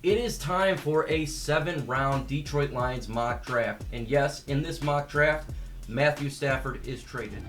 It is time for a 7-round Detroit Lions mock draft. And yes, in this mock draft, Matthew Stafford is traded.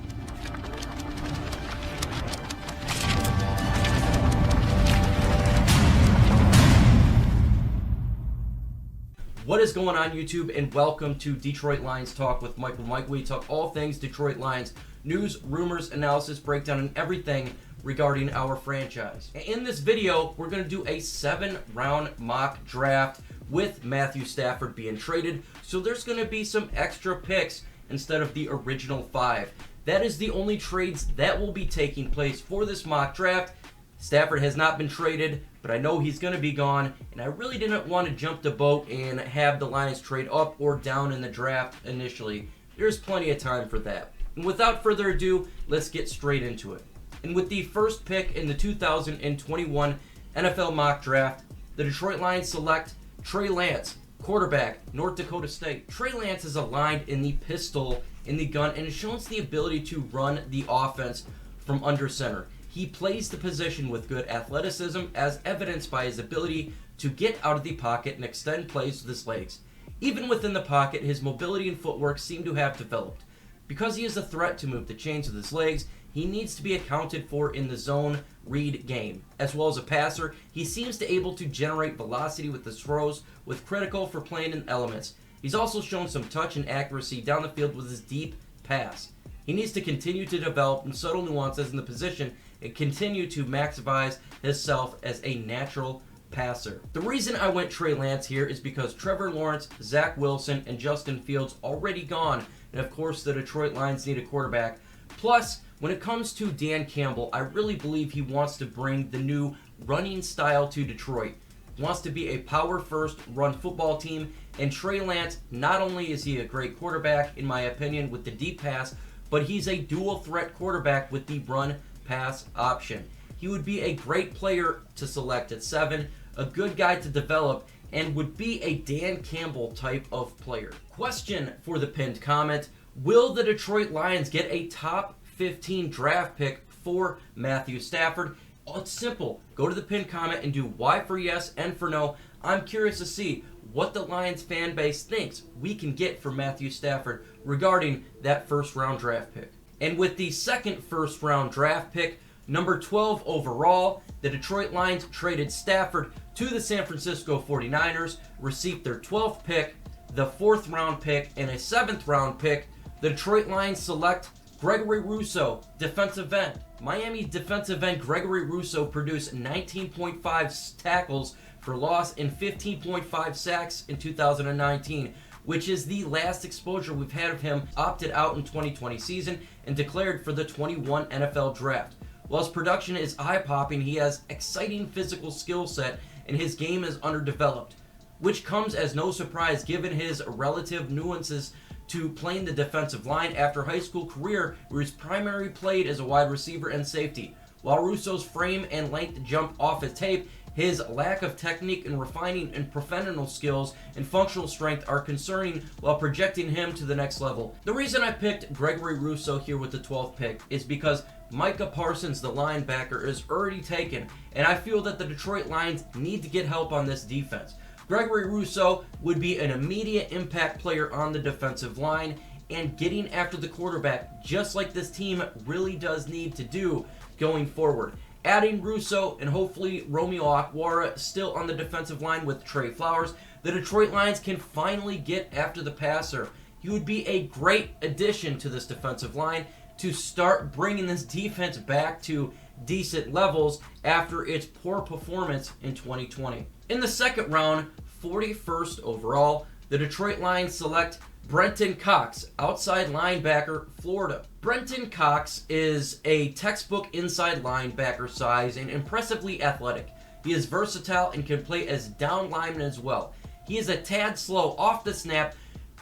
What is going on, YouTube, and welcome to Detroit Lions Talk with MicroMike. We talk all things Detroit Lions, news, rumors, analysis, breakdown, and everything regarding our franchise. In this video, we're going to do a 7-round mock draft with Matthew Stafford being traded. So there's going to be some extra picks instead of the original 5. That is the only trades that will be taking place for this mock draft. Stafford has not been traded, but I know he's going to be gone, and I really didn't want to jump the boat and have the Lions trade up or down in the draft initially. There's plenty of time for that. And without further ado, let's get straight into it. And with the first pick in the 2021 NFL mock draft, the Detroit Lions select Trey Lance, quarterback, North Dakota State. Trey Lance is aligned in the pistol in the gun and shows the ability to run the offense from under center. He plays the position with good athleticism, as evidenced by his ability to get out of the pocket and extend plays with his legs. Even within the pocket, his mobility and footwork seem to have developed. Because he is a threat to move the chains with his legs, he needs to be accounted for in the zone read game. As well as a passer, he seems to able to generate velocity with his throws, with critical for playing in elements. He's also shown some touch and accuracy down the field with his deep pass. He needs to continue to develop in subtle nuances in the position and continue to maximize himself as a natural passer. The reason I went Trey Lance here is because Trevor Lawrence, Zack Wilson, and Justin Fields already gone, and of course the Detroit Lions need a quarterback. Plus, when it comes to Dan Campbell, I really believe he wants to bring the new running style to Detroit. He wants to be a power-first run football team, and Trey Lance, not only is he a great quarterback, in my opinion, with the deep pass, but he's a dual-threat quarterback with the run-pass option. He would be a great player to select at 7, a good guy to develop, and would be a Dan Campbell type of player. Question for the pinned comment: will the Detroit Lions get a top 15 draft pick for Matthew Stafford? Oh, it's simple. Go to the pinned comment and do Y for yes and for no. I'm curious to see what the Lions fan base thinks we can get for Matthew Stafford regarding that first-round draft pick. And with the second first-round draft pick, number 12 overall, the Detroit Lions traded Stafford to the San Francisco 49ers, received their 12th pick, the 4th-round pick, and a 7th-round pick. The Detroit Lions select Gregory Russo, defensive end. Miami defensive end Gregory Russo produced 19.5 tackles for loss and 15.5 sacks in 2019, which is the last exposure we've had of him. Opted out in 2020 season and declared for the 21 NFL draft. While his production is eye-popping, he has exciting physical skill set and his game is underdeveloped, which comes as no surprise given his relative nuances to playing the defensive line after high school career, where he's primarily played as a wide receiver and safety. While Russo's frame and length jump off his tape, his lack of technique and refining and professional skills and functional strength are concerning while projecting him to the next level. The reason I picked Gregory Russo here with the 12th pick is because Micah Parsons, the linebacker, is already taken, and I feel that the Detroit Lions need to get help on this defense. Gregory Russo would be an immediate impact player on the defensive line and getting after the quarterback, just like this team really does need to do going forward. Adding Russo and hopefully Romeo Okwara still on the defensive line with Trey Flowers, the Detroit Lions can finally get after the passer. He would be a great addition to this defensive line to start bringing this defense back to decent levels after its poor performance in 2020. In the second round, 41st overall, the Detroit Lions select Brenton Cox, outside linebacker, Florida. Brenton Cox is a textbook inside linebacker size and impressively athletic. He is versatile and can play as down lineman as well. He is a tad slow off the snap,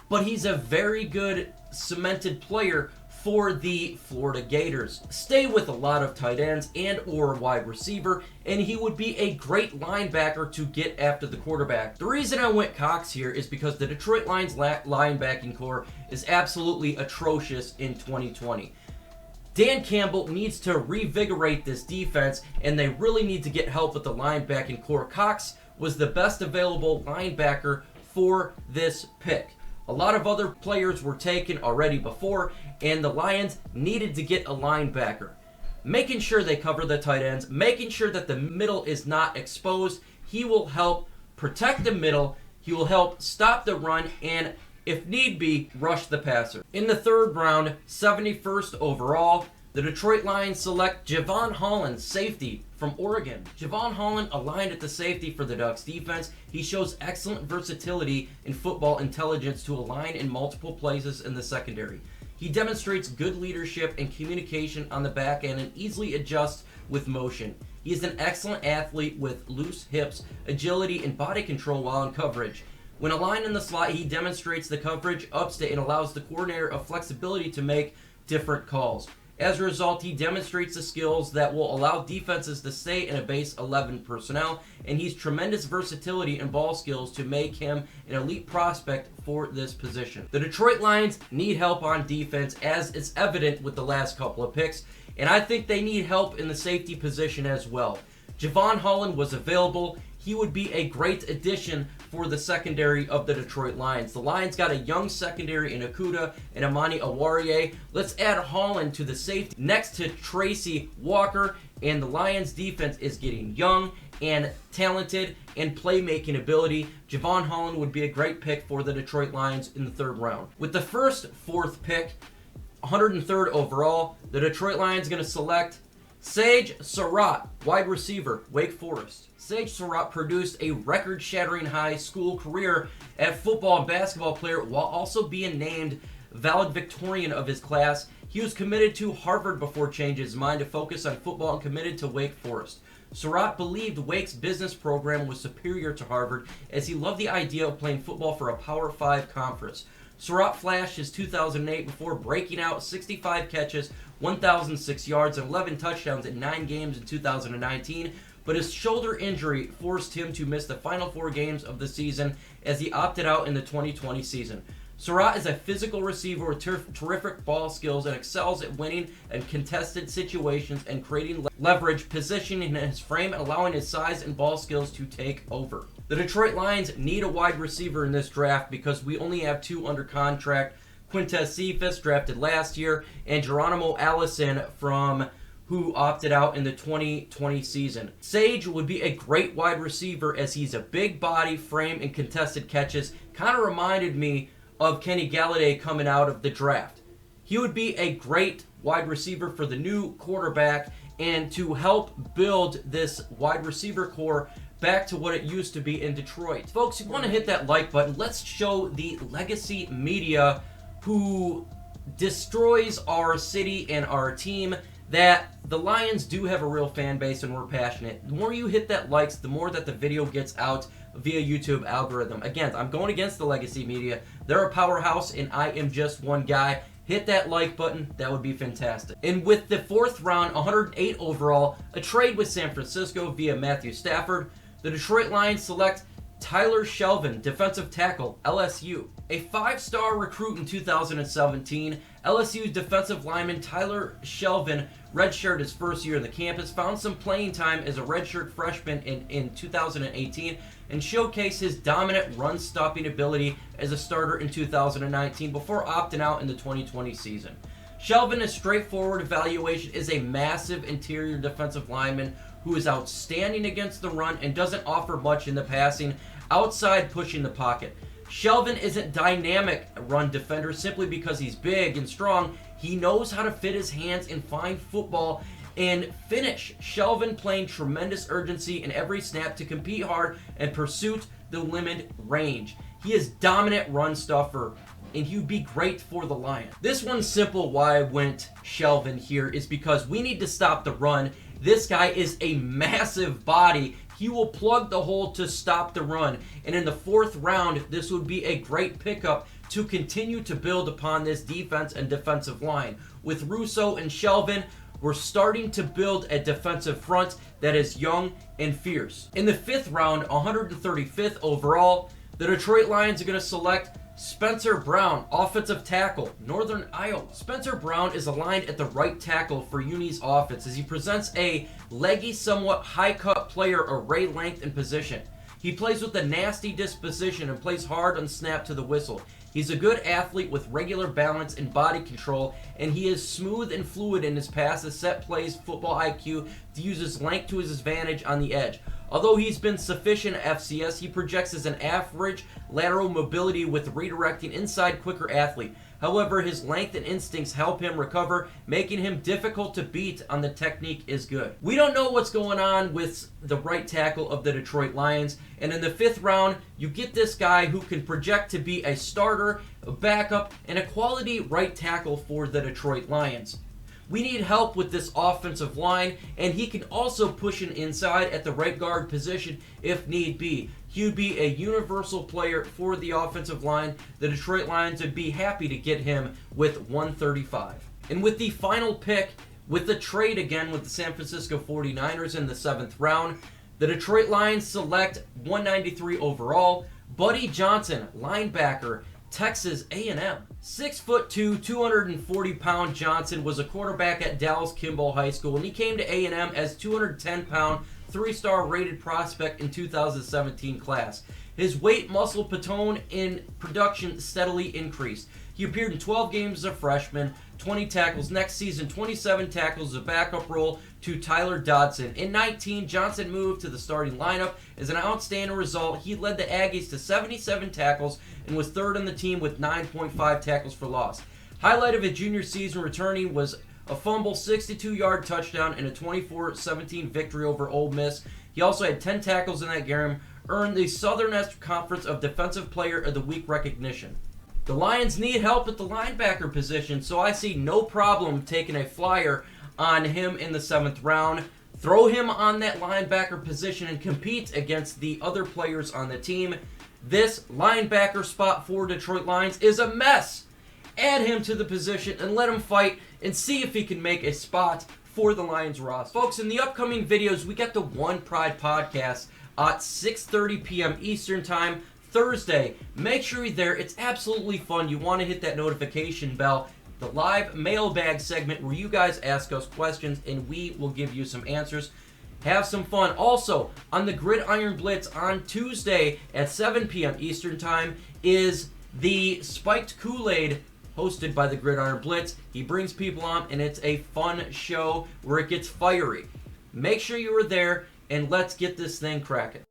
but he's a very good cemented player for the Florida Gators. Stay with a lot of tight ends and or wide receiver, and he would be a great linebacker to get after the quarterback. The reason I went Cox here is because the Detroit Lions linebacking core is absolutely atrocious in 2020. Dan Campbell needs to revigorate this defense, and they really need to get help with the linebacking core. Cox was the best available linebacker for this pick. A lot of other players were taken already before, and the Lions needed to get a linebacker. Making sure they cover the tight ends, making sure that the middle is not exposed. He will help protect the middle. He will help stop the run and, if need be, rush the passer. In the third round, 71st overall, the Detroit Lions select Javon Holland, safety from Oregon. Javon Holland aligned at the safety for the Ducks defense. He shows excellent versatility in football intelligence to align in multiple places in the secondary. He demonstrates good leadership and communication on the back end and easily adjusts with motion. He is an excellent athlete with loose hips, agility, and body control while in coverage. When aligned in the slot, he demonstrates the coverage upstate and allows the coordinator of flexibility to make different calls. As a result, he demonstrates the skills that will allow defenses to stay in a base 11 personnel, and he's tremendous versatility and ball skills to make him an elite prospect for this position. The Detroit Lions need help on defense, as is evident with the last couple of picks, and I think they need help in the safety position as well. Javon Holland was available. He would be a great addition for the secondary of the Detroit Lions. The Lions got a young secondary in Okudah and Amani Awarie. Let's add Holland to the safety next to Tracy Walker, and the Lions defense is getting young and talented and playmaking ability. Javon Holland would be a great pick for the Detroit Lions in the third round. With the fourth pick, 103rd overall, the Detroit Lions are going to select Sage Surratt, wide receiver, Wake Forest. Sage Surratt produced a record-shattering high school career at football and basketball player while also being named valedictorian of his class. He was committed to Harvard before changing his mind to focus on football and committed to Wake Forest. Surratt believed Wake's business program was superior to Harvard as he loved the idea of playing football for a Power 5 conference. Surratt flashed his 2008 before breaking out 65 catches, 1,006 yards, and 11 touchdowns in 9 games in 2019, but his shoulder injury forced him to miss the final 4 games of the season as he opted out in the 2020 season. Surratt is a physical receiver with terrific ball skills and excels at winning in contested situations and creating leverage, positioning his frame and allowing his size and ball skills to take over. The Detroit Lions need a wide receiver in this draft because we only have 2 under contract. Quintez Cephas, drafted last year, and Geronimo Allison who opted out in the 2020 season. Sage would be a great wide receiver as he's a big body, frame, and contested catches. Kind of reminded me of Kenny Galladay coming out of the draft. He would be a great wide receiver for the new quarterback and to help build this wide receiver core back to what it used to be in Detroit. Folks, you want to hit that like button. Let's show the legacy media who destroys our city and our team that the Lions do have a real fan base and we're passionate. The more you hit that likes, the more that the video gets out via YouTube algorithm. Again, I'm going against the legacy media. They're a powerhouse and I am just one guy. Hit that like button. That would be fantastic. And with the 4th round, 108 overall, a trade with San Francisco via Matthew Stafford, the Detroit Lions select Tyler Shelvin, defensive tackle, LSU. A 5-star recruit in 2017, LSU's defensive lineman Tyler Shelvin redshirted his first year on the campus, found some playing time as a redshirt freshman in 2018, and showcased his dominant run-stopping ability as a starter in 2019 before opting out in the 2020 season. Shelvin, a straightforward evaluation, is a massive interior defensive lineman who is outstanding against the run and doesn't offer much in the passing, outside pushing the pocket. Shelvin isn't dynamic run defender simply because he's big and strong. He knows how to fit his hands and find football and finish. Shelvin playing tremendous urgency in every snap to compete hard and pursue the limited range. He is dominant run stuffer, and he would be great for the Lions. This one's simple why I went Shelvin here is because we need to stop the run. This guy is a massive body. He will plug the hole to stop the run. And in the 4th round, this would be a great pickup to continue to build upon this defense and defensive line. With Russo and Shelvin, we're starting to build a defensive front that is young and fierce. In the 5th round, 135th overall, the Detroit Lions are going to select Spencer Brown, offensive tackle, Northern Iowa. Spencer Brown is aligned at the right tackle for Uni's offense as he presents a leggy, somewhat high-cut player, array length and position. He plays with a nasty disposition and plays hard on snap to the whistle. He's a good athlete with regular balance and body control, and he is smooth and fluid in his passes, set plays, football IQ to use his length to his advantage on the edge. Although he's been sufficient at FCS, he projects as an average lateral mobility with redirecting inside quicker athlete. However, his length and instincts help him recover, making him difficult to beat on the technique is good. We don't know what's going on with the right tackle of the Detroit Lions, and in the 5th round, you get this guy who can project to be a starter, a backup, and a quality right tackle for the Detroit Lions. We need help with this offensive line, and he can also push an inside at the right guard position if need be. He would be a universal player for the offensive line. The Detroit Lions would be happy to get him with 135. And with the final pick, with the trade again with the San Francisco 49ers in the 7th round, the Detroit Lions select 193 overall, Buddy Johnson, linebacker, Texas A&M. 6'2", 240-pound Johnson was a quarterback at Dallas Kimball High School, and he came to A&M as 210-pound, 3-star rated prospect in 2017 class. His weight, muscle, patone, and production steadily increased. He appeared in 12 games as a freshman, 20 tackles. Next season, 27 tackles as a backup role to Tyler Dodson. In 19, Johnson moved to the starting lineup. As an outstanding result, he led the Aggies to 77 tackles and was 3rd on the team with 9.5 tackles for loss. Highlight of his junior season returning was a fumble, 62-yard touchdown, and a 24-17 victory over Ole Miss. He also had 10 tackles in that game, earned the Southern Conference of Defensive Player of the Week recognition. The Lions need help at the linebacker position, so I see no problem taking a flyer on him in the 7th round. Throw him on that linebacker position and compete against the other players on the team. This linebacker spot for Detroit Lions is a mess. Add him to the position and let him fight and see if he can make a spot for the Lions roster. Folks, in the upcoming videos, we got the One Pride podcast at 6:30 p.m. Eastern Time, Thursday. Make sure you're there. It's absolutely fun. You want to hit that notification bell. The live mailbag segment where you guys ask us questions and we will give you some answers. Have some fun. Also, on the Gridiron Blitz on Tuesday at 7 p.m. Eastern Time is the Spiked Kool-Aid hosted by the Gridiron Blitz. He brings people on and it's a fun show where it gets fiery. Make sure you are there and let's get this thing cracking.